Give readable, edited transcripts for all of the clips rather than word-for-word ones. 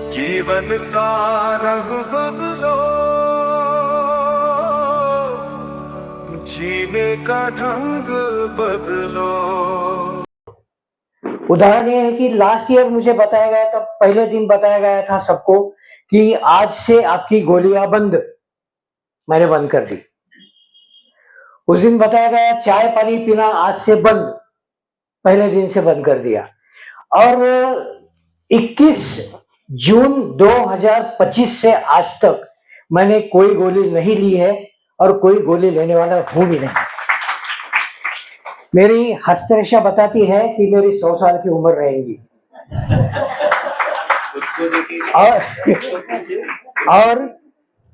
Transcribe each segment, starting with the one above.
जीवन का रंग बदलो, जीने का ढंग बदलो। उदाहरण ये है कि लास्ट ईयर मुझे बताया गया था, पहले दिन बताया गया था सबको कि आज से आपकी गोलियां बंद। मैंने बंद कर दी। उस दिन बताया गया चाय पानी पीना आज से बंद। पहले दिन से बंद कर दिया। और 21 जून 2025 से आज तक मैंने कोई गोली नहीं ली है और कोई गोली लेने वाला हूं भी नहीं। मेरी हस्तरेखा बताती है कि मेरी 100 साल की उम्र रहेगी। और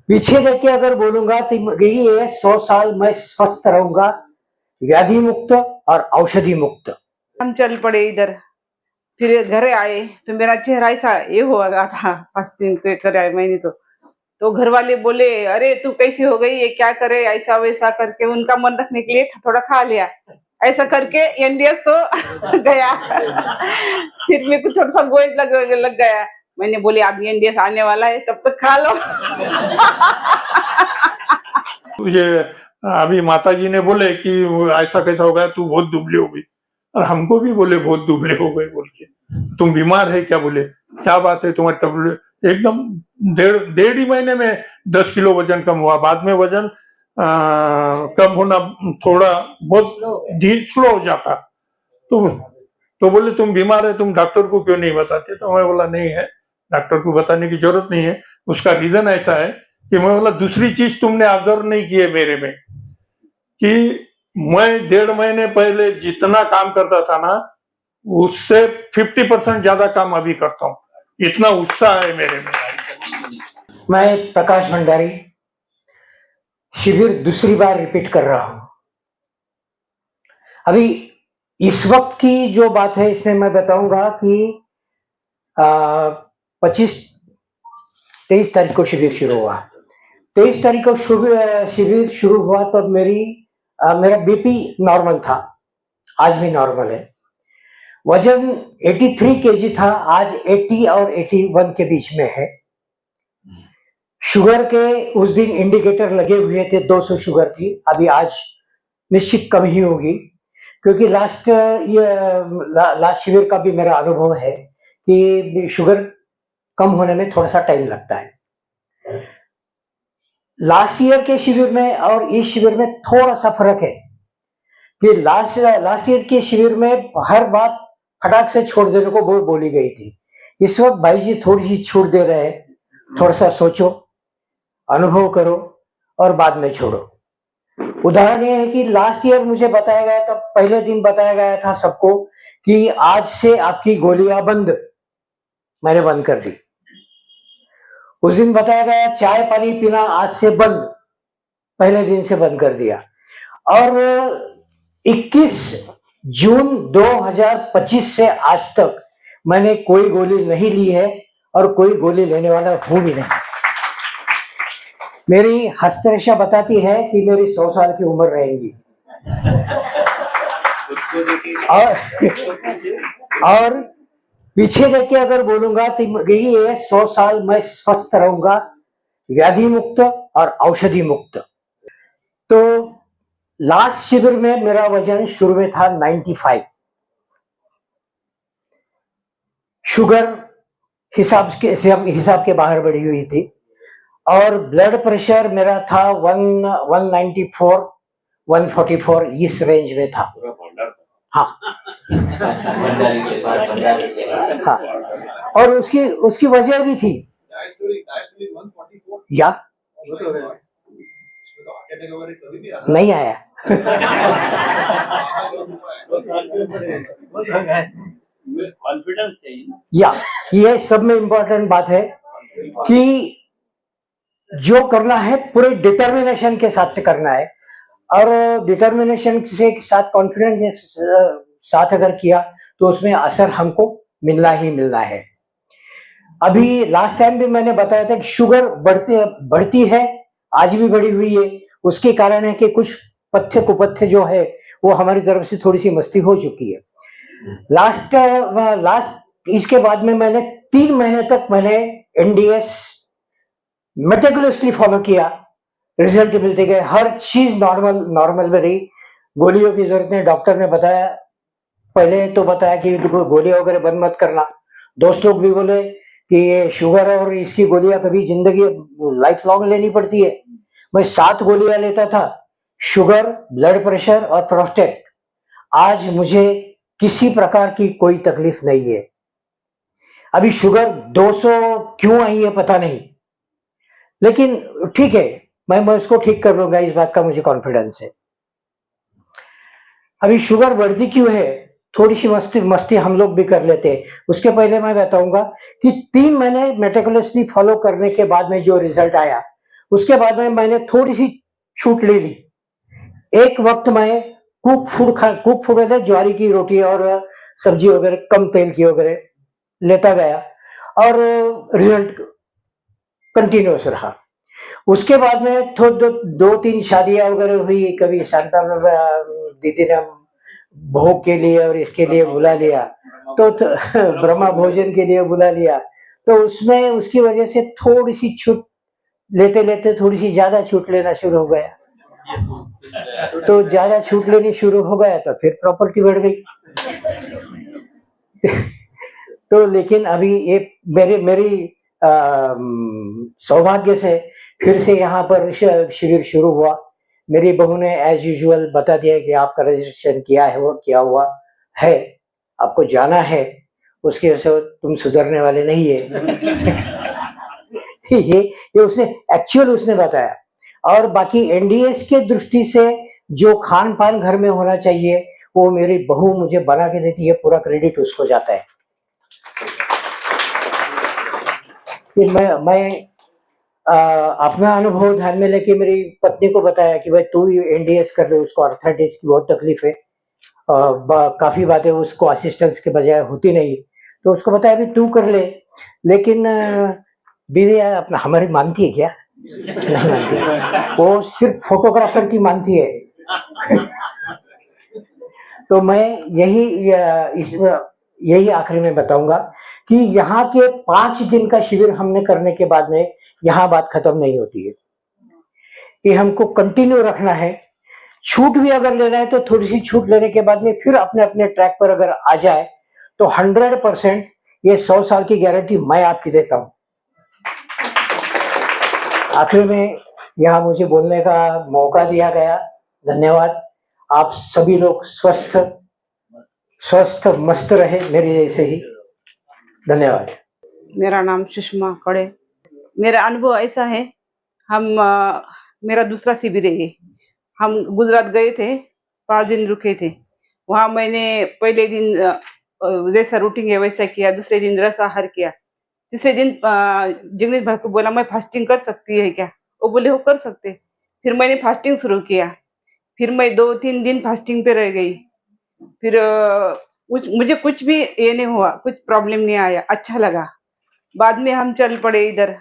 पीछे देख के अगर बोलूंगा तो यही है, 100 साल मैं स्वस्थ रहूंगा, व्याधि मुक्त और औषधि मुक्त। हम चल पड़े इधर, फिर घर आए तो मेरा चेहरा ऐसा ये हो गया था 5 दिन के कर आए मैंने तो घर वाले बोले अरे तू कैसी हो गई, ये क्या करे, ऐसा वैसा करके उनका मन रखने के लिए थोड़ा खा लिया, ऐसा करके एनडीएस तो गया। फिर मेरे को थोड़ा सा बोझ लग गया। मैंने बोली अभी एनडीएस आने वाला है, तब तक खा लो। मुझे अभी माताजी ने बोले कि ऐसा कैसा हो गया, तू बहुत दुबली हो गई, और हमको भी बोले बहुत दुबले हो गए बोल के। तुम बीमार है क्या? बोले क्या बात है तुम्हारे तब एकदम डेढ़ ही महीने में 10 किलो वजन कम हुआ। बाद में वजन कम होना थोड़ा बहुत स्लो हो जाता। तो बोले तुम बीमार है, तुम डॉक्टर को क्यों नहीं बताते? तो मैं बोला नहीं है, डॉक्टर को बताने की जरूरत नहीं है। उसका रीजन ऐसा है कि मैं बोला दूसरी चीज तुमने ऑब्जर्व नहीं की है मेरे में, कि मैं 1.5 महीने पहले जितना काम करता था ना, उससे 50% ज्यादा काम अभी करता हूँ। इतना उत्साह है मेरे में। मैं प्रकाश भंडारी शिविर दूसरी बार रिपीट कर रहा हूं। अभी इस वक्त की जो बात है इसमें मैं बताऊंगा कि 23 तारीख को शिविर शुरू हुआ। 23 तारीख को शिविर शुरू हुआ तो मेरा बीपी नॉर्मल था, आज भी नॉर्मल है। वजन 83 केजी था, आज 80 और 81 के बीच में है। शुगर के उस दिन इंडिकेटर लगे हुए थे, 200 शुगर थी, अभी आज निश्चित कम ही होगी, क्योंकि लास्ट शिविर का भी मेरा अनुभव है कि शुगर कम होने में थोड़ा सा टाइम लगता है। लास्ट ईयर के शिविर में और इस शिविर में थोड़ा सा फर्क है कि लास्ट ईयर के शिविर में हर बात फटाक से छोड़ देने को बोली गई थी। इस वक्त भाई जी थोड़ी सी छूट दे रहे हैं, थोड़ा सा सोचो, अनुभव करो और बाद में छोड़ो। उदाहरण ये है कि लास्ट ईयर मुझे बताया गया था, पहले दिन बताया गया था सबको कि आज से आपकी गोलियां बंद। मैंने बंद कर दी। उस दिन बताया गया चाय पानी पीना आज से बंद। पहले दिन से बंद कर दिया। और 21 जून 2025 से आज तक मैंने कोई गोली नहीं ली है और कोई गोली लेने वाला हूं भी नहीं। मेरी हस्तरेखा बताती है कि मेरी 100 साल की उम्र रहेगी। और पीछे देख के अगर बोलूंगा तो यही है, 100 साल मैं स्वस्थ रहूंगा, व्याधि मुक्त और औषधि मुक्त। तो लास्ट शिविर में मेरा वजन शुरू में था 95। शुगर हिसाब के बाहर बढ़ी हुई थी और ब्लड प्रेशर मेरा था 194 144 इस रेंज में था। हाँ हाँ, और उसकी वजह भी थी। या नहीं आया। या ये सब में इंपॉर्टेंट बात है कि जो करना है पूरे डिटर्मिनेशन के साथ करना है, और डिटर्मिनेशन के साथ कॉन्फिडेंस के साथ अगर किया तो उसमें असर हमको मिलना ही मिलना है। अभी लास्ट टाइम भी मैंने बताया था कि शुगर बढ़ती है, आज भी बढ़ी हुई है। उसके कारण है कि कुछ पथ्य कुपथ्य जो है वो हमारी तरफ से थोड़ी सी मस्ती हो चुकी है। लास्ट इसके बाद में मैंने 3 महीने तक मैंने एनडीएस मेटिकुलसली फॉलो किया, रिजल्ट मिलते गए, हर चीज नॉर्मल नॉर्मल में रही, गोलियों की जरूरत नहीं। डॉक्टर ने बताया, पहले तो बताया कि गोलियां वगैरह बंद मत करना। दोस्त लोग भी बोले कि ये शुगर और इसकी गोलियां कभी जिंदगी लाइफ लॉन्ग लेनी पड़ती है। मैं 7 गोलियां लेता था, शुगर, ब्लड प्रेशर और प्रोस्टेट। आज मुझे किसी प्रकार की कोई तकलीफ नहीं है। अभी शुगर 200 क्यों आई है पता नहीं, लेकिन ठीक है, मैं उसको ठीक कर लूंगा, इस बात का मुझे कॉन्फिडेंस है। अभी शुगर बढ़ती क्यों है, थोड़ी सी मस्ती मस्ती हम लोग भी कर लेते हैं। उसके पहले मैं बताऊंगा कि 3 महीने मेटिकुलसली फॉलो करने के बाद में जो रिजल्ट आया, उसके बाद में मैंने थोड़ी सी छूट ले ली। एक वक्त मैं कुक फूड है, ज्वारी की रोटी और सब्जी वगैरह कम तेल की वगैरह लेता गया और रिजल्ट कंटिन्यूस रहा। उसके बाद में दो तीन शादियां वगैरह हुई, कभी शांता दीदी ने भोग के लिए और इसके लिए बुला लिया, तो ब्रह्मा भोजन के लिए बुला लिया, तो उसमें उसकी वजह से थोड़ी सी छूट लेते लेते थोड़ी सी ज्यादा छूट लेना शुरू हो गया। तो ज्यादा छूट लेनी शुरू हो गया तो फिर प्रॉपर्टी बढ़ गई। तो लेकिन अभी ये मेरी सौभाग्य से फिर से यहाँ पर शिविर शुरू हुआ। मेरी बहू ने एज यूजुअल बता दिया कि आपका रजिस्ट्रेशन किया है, वो किया हुआ है, आपको जाना है, उसके वजह से तुम सुधरने वाले नहीं है। ये उसने एक्चुअल उसने बताया। और बाकी एनडीएस के दृष्टि से जो खान पान घर में होना चाहिए वो मेरी बहू मुझे बना के देती है, पूरा क्रेडिट उसको जाता है। फिर मैं अपना अनुभव ध्यान में लेके मेरी पत्नी को बताया कि भाई तू एनडीएस कर ले, उसको अर्थराइटिस की बहुत तकलीफ है, काफी बातें उसको असिस्टेंस के बजाय होती नहीं, तो उसको बताया भी तू कर ले। लेकिन बीवी अपना हमारी मानती है क्या? नहीं मानती, वो सिर्फ फोटोग्राफर की मानती है। तो मैं यही आखिरी में बताऊंगा कि यहाँ के 5 दिन का शिविर हमने करने के बाद में यहाँ बात खत्म नहीं होती है, ये हमको कंटिन्यू रखना है। छूट भी अगर लेना है तो थोड़ी सी छूट लेने के बाद में फिर अपने अपने ट्रैक पर अगर आ जाए तो 100% ये 100 साल की गारंटी मैं आपकी देता हूं। आखिर में यहाँ मुझे बोलने का मौका दिया गया, धन्यवाद। आप सभी लोग स्वस्थ मस्त रहे मेरे जैसे ही। धन्यवाद। मेरा नाम सुषमा कड़े। मेरा अनुभव ऐसा है, मेरा दूसरा शिविर है ये। हम गुजरात गए थे, 5 दिन रुके थे वहाँ। मैंने पहले दिन जैसा रूटीन है वैसा किया, दूसरे दिन रस आहार किया, तीसरे दिन जगदीश भाई को बोला मैं फास्टिंग कर सकती है क्या? वो बोले हो कर सकते। फिर मैंने फास्टिंग शुरू किया, फिर मैं 2-3 दिन फास्टिंग पे रह गई। फिर मुझे कुछ भी ये नहीं हुआ, कुछ प्रॉब्लम नहीं आया, अच्छा लगा। बाद में हम चल पड़े इधर,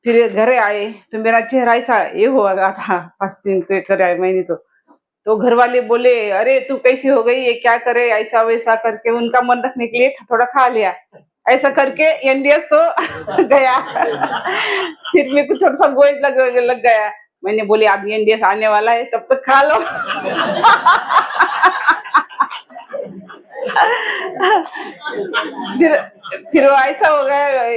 फिर घर आए तो मेरा चेहरा ऐसा ये हो गया था, फास्टिंग कर आए मैंने तो घर वाले बोले अरे तू कैसी हो गई, ये क्या करे, ऐसा वैसा करके उनका मन रखने के लिए थोड़ा खा लिया, ऐसा करके एनडीएस तो गया। फिर मेरे को थोड़ा सा बोझ लग गया। मैंने बोली अब एनडीएस आने वाला है तब तक खा लो। फिर ऐसा हो गया,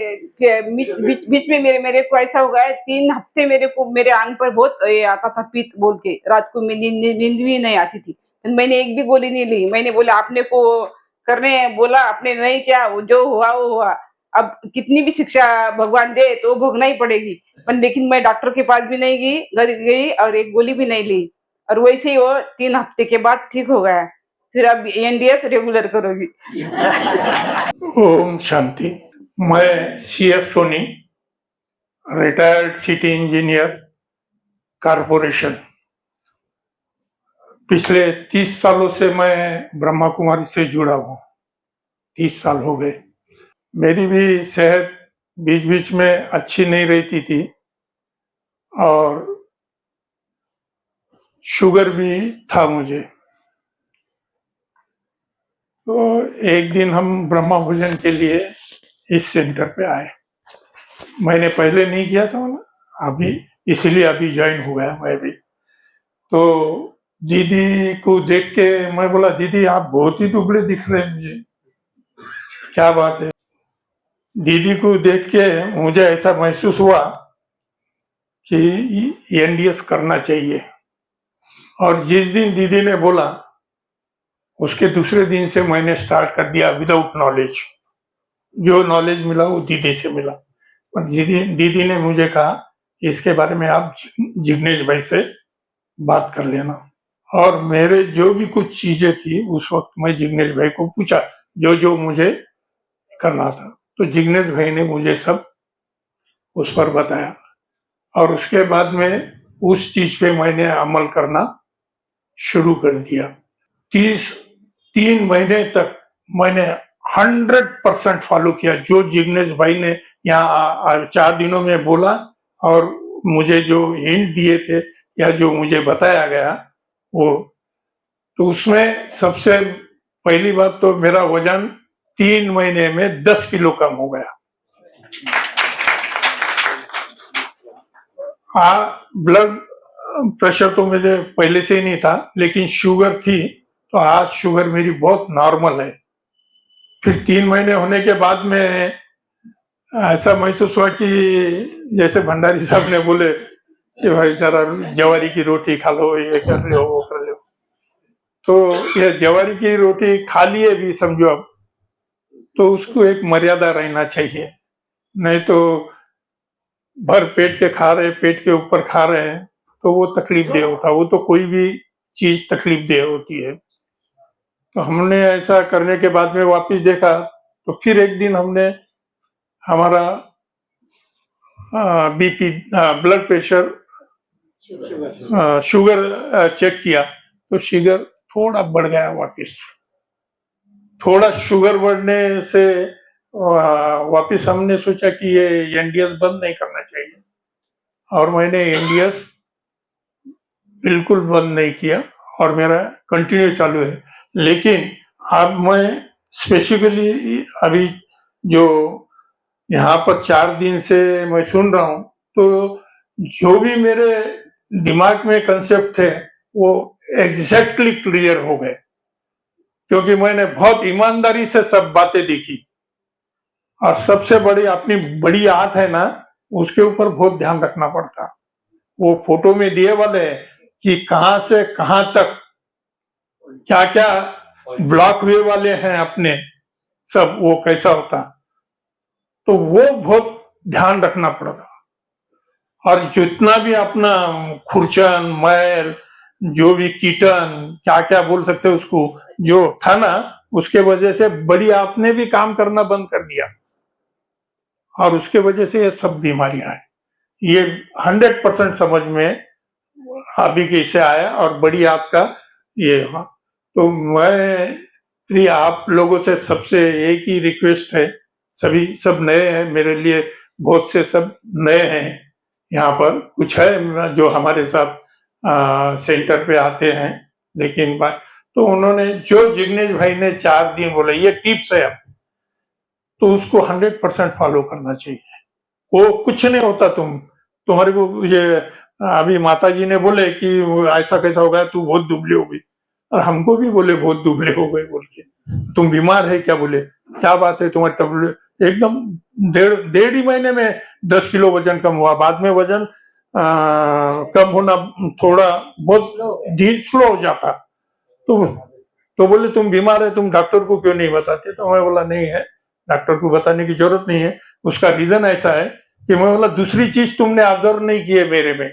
बीच में मेरे को ऐसा हो गया 3 हफ्ते मेरे आंग पर बहुत ये आता था, पीत बोल के रात को नींद भी नहीं आती थी। मैंने एक भी गोली नहीं ली। मैंने बोला आपने को करने बोला, आपने नहीं किया, जो हुआ वो हुआ। अब कितनी भी शिक्षा भगवान दे तो भोगना ही पड़ेगी। पर लेकिन मैं डॉक्टर के पास भी नहीं गई और एक गोली भी नहीं ली, और वैसे ही वो 3 हफ्ते के बाद ठीक हो गया। फिर अब एनडीएस रेगुलर करोगी। ओम शांति। मैं CS Soni, retired city engineer corporation. पिछले 30 सालों से मैं ब्रह्मा कुमारी से जुड़ा हूँ, 30 साल हो गए। मेरी भी सेहत बीच बीच में अच्छी नहीं रहती थी और शुगर भी था मुझे। तो एक दिन हम ब्रह्मा भोजन के लिए इस सेंटर पे आए। मैंने पहले नहीं किया था ना, अभी इसलिए अभी ज्वाइन हो गया मैं भी। तो दीदी को देख के मैं बोला, दीदी आप बहुत ही दुबले दिख रहे हैं मुझे, क्या बात है। दीदी को देख के मुझे ऐसा महसूस हुआ कि एनडीएस करना चाहिए। और जिस दिन दीदी ने बोला उसके दूसरे दिन से मैंने स्टार्ट कर दिया विदाउट नॉलेज। जो नॉलेज मिला वो दीदी से मिला। और दीदी ने मुझे कहा कि इसके बारे में आप जिग्नेश भाई से बात कर लेना। और मेरे जो भी कुछ चीजें थी उस वक्त मैं जिग्नेश भाई को पूछा, जो जो मुझे करना था। तो जिग्नेश भाई ने मुझे सब उस पर बताया। और उसके बाद में उस चीज पे मैंने अमल करना शुरू कर दिया। 3 महीने तक मैंने 100% फॉलो किया जो जिग्नेश भाई ने यहाँ 4 दिनों में बोला और मुझे जो हिंट दिए थे या जो मुझे बताया गया वो। तो उसमें सबसे पहली बात तो मेरा वजन 3 महीने में 10 किलो कम हो गया। ब्लड प्रेशर तो मुझे पहले से ही नहीं था, लेकिन शुगर थी, तो आज शुगर मेरी बहुत नॉर्मल है। फिर 3 महीने होने के बाद में ऐसा महसूस हुआ कि जैसे भंडारी साहब ने बोले कि भाई जरा जवारी की रोटी खा लो, ये कर लो वो कर लो। तो ये जवारी की रोटी खा लिए भी समझो अब, तो उसको एक मर्यादा रहना चाहिए। नहीं तो भर पेट के खा रहे, पेट के ऊपर खा रहे हैं तो वो तकलीफ दे होता। वो तो कोई भी चीज तकलीफ दे होती है। तो हमने ऐसा करने के बाद में वापस देखा, तो फिर एक दिन हमने हमारा BP, blood pressure, sugar check किया, तो शुगर थोड़ा बढ़ गया वापस। थोड़ा शुगर बढ़ने से वापस हमने सोचा कि ये एनडीएस बंद नहीं करना चाहिए। और मैंने एनडीएस बिल्कुल बंद नहीं किया और मेरा कंटिन्यू चालू है। लेकिन अब मैं स्पेसिफिकली अभी जो यहाँ पर 4 दिन से मैं सुन रहा हूँ, तो जो भी मेरे दिमाग में कंसेप्ट थे वो एग्जैक्टली क्लियर हो गए, क्योंकि मैंने बहुत ईमानदारी से सब बातें देखी। और सबसे बड़ी अपनी बड़ी आंत है ना, उसके ऊपर बहुत ध्यान रखना पड़ता। वो फोटो में दिए वाले कि कहां से कहां तक क्या क्या ब्लॉक हुए वाले हैं अपने, सब वो कैसा होता, तो वो बहुत ध्यान रखना पड़ता। और जितना भी अपना खुरचन मैल, जो भी कीटन, क्या क्या बोल सकते हैं उसको, जो था ना, उसके वजह से बड़ी आपने भी काम करना बंद कर दिया और उसके वजह से ये सब बीमारियां हैं। ये 100% समझ में अभी कैसे आया और बड़ी आपका ये। हाँ, तो मैं आप लोगों से सबसे एक ही रिक्वेस्ट है, सब नए हैं मेरे लिए, बहुत से सब नए हैं यहाँ पर, कुछ है जो हमारे साथ सेंटर पे आते हैं, लेकिन तो उन्होंने जो जिग्नेश भाई ने 4 दिन बोला ये टिप्स है अब, तो उसको 100% फॉलो करना चाहिए। वो कुछ नहीं होता, तुम्हारे को ये अभी माता जी ने बोले कि ऐसा कैसा हो गया, तू बहुत दुबली हो गई, और हमको भी बोले बहुत दुबले हो गए बोल के, तुम बीमार है क्या, बोले क्या बात है तुम्हारे तब एकदम 1.5 ही महीने में 10 किलो वजन कम हुआ। बाद में वजन कम होना थोड़ा बहुत स्लो हो जाता। तो बोले तुम बीमार है, तुम डॉक्टर को क्यों नहीं बताते? तो मैं बोला नहीं है, डॉक्टर को बताने की जरूरत नहीं है। उसका रीजन ऐसा है कि मैं बोला दूसरी चीज तुमने ऑब्जर्व नहीं की है मेरे में,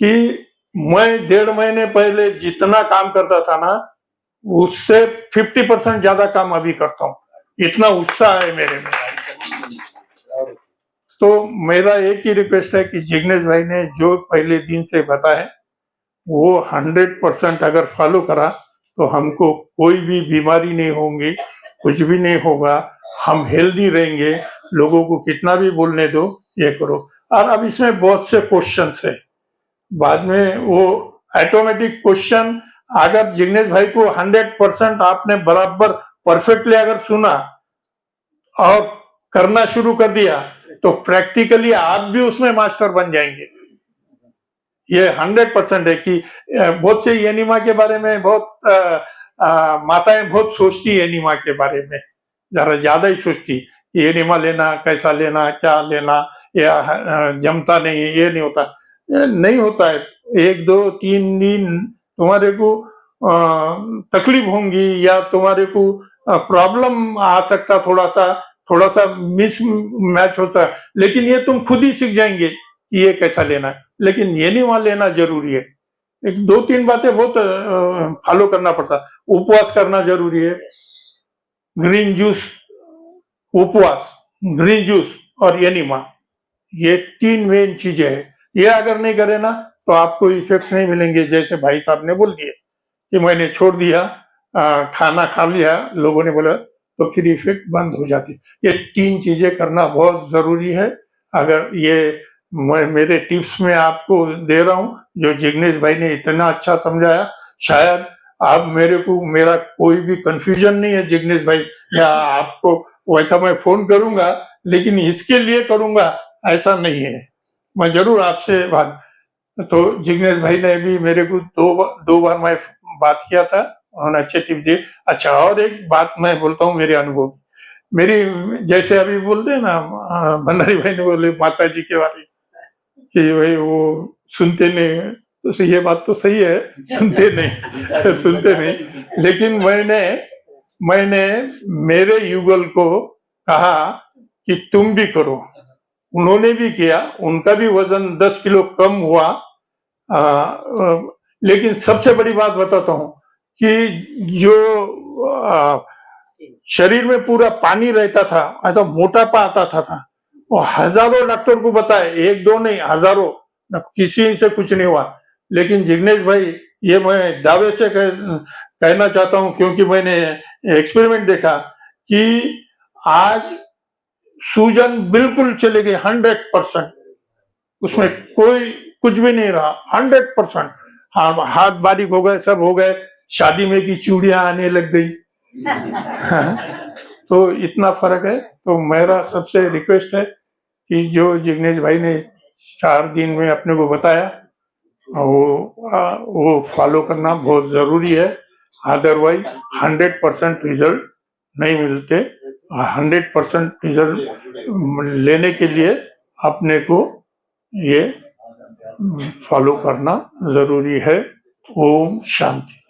कि मैं 1.5 महीने पहले जितना काम करता था ना, उससे 50% ज्यादा काम अभी करता हूँ। इतना उत्साह है मेरे में। तो मेरा एक ही रिक्वेस्ट है कि जिग्नेश भाई ने जो पहले दिन से बताया वो 100% अगर फॉलो करा तो हमको कोई भी बीमारी नहीं होंगी, कुछ भी नहीं होगा, हम हेल्दी रहेंगे। लोगों को कितना भी बोलने दो, ये करो। और अब इसमें बहुत से क्वेश्चंस है, बाद में वो ऑटोमेटिक क्वेश्चन, अगर जिग्नेश भाई को 100% आपने बराबर परफेक्टली अगर सुना और करना शुरू कर दिया तो प्रैक्टिकली आप भी उसमें मास्टर बन जाएंगे। ये 100% है कि बहुत से एनिमा के बारे में बहुत माताएं बहुत सोचती है एनिमा के बारे में, जरा ज्यादा ही सोचती कि एनिमा लेना कैसा लेना क्या लेना, या जमता नहीं है, ये नहीं होता। ये नहीं होता है। 1 2 3 दिन तुम्हारे को तकलीफ होंगी या तुम्हारे को प्रॉब्लम आ सकता, थोड़ा सा मिस मैच होता है, लेकिन ये तुम खुद ही सीख जाएंगे कि ये कैसा लेना है। लेकिन ये नहीं वहां लेना जरूरी है। 1 2 3 बातें बहुत फॉलो करना पड़ता। उपवास करना जरूरी है, ग्रीन जूस, उपवास, ग्रीन जूस और एनिमा, ये 3 मेन चीजें हैं। ये अगर नहीं करे ना तो आपको इफेक्ट्स नहीं मिलेंगे। जैसे भाई साहब ने बोल दिए कि मैंने छोड़ दिया, खाना खा लिया, लोगों ने बोला, तो फिर इफेक्ट बंद हो जाती। ये 3 चीजें करना बहुत जरूरी है। अगर ये मैं मेरे टिप्स में आपको दे रहा हूँ, जो जिग्नेश भाई ने इतना अच्छा समझाया, शायद आप मेरा कोई भी कंफ्यूजन नहीं है जिग्नेश भाई, या आपको वैसा मैं फोन करूंगा लेकिन इसके लिए करूंगा ऐसा नहीं है। मैं जरूर आपसे बात, तो जिग्नेश भाई ने भी मेरे को दो बार मैं बात किया था, उन्होंने अच्छे टिप दिए। अच्छा, और एक बात मैं बोलता हूँ मेरे अनुभव, मेरी जैसे अभी बोलते हैं ना, भंडारी भाई ने बोले माता जी के बारे कि भाई वो सुनते नहीं, तो ये बात तो सही है, सुनते नहीं। लेकिन मैंने मेरे युगल को कहा कि तुम भी करो, उन्होंने भी किया, उनका भी वजन 10 किलो कम हुआ। लेकिन सबसे बड़ी बात बताता हूँ कि जो शरीर में पूरा पानी रहता था, ऐसा मोटापा आता था, वो हजारों डॉक्टर को बताए, 1 2 नहीं, हजारों, किसी से कुछ नहीं हुआ। लेकिन जिग्नेश भाई, ये मैं दावे से कहना चाहता हूं, क्योंकि मैंने एक्सपेरिमेंट देखा कि आज सूजन बिल्कुल चले गई 100%, उसमें कोई कुछ भी नहीं रहा, 100%। हाँ, हाथ बारीक हो गए, सब हो गए, शादी में की चूड़ियां आने लग गई। तो इतना फर्क है। तो मेरा सबसे रिक्वेस्ट है कि जो जिग्नेश भाई ने 4 दिन में अपने को बताया, वो फॉलो करना बहुत जरूरी है। अदरवाइज 100% रिजल्ट नहीं मिलते। 100% रिजल्ट लेने के लिए अपने को ये फॉलो करना जरूरी है। ओम शांति।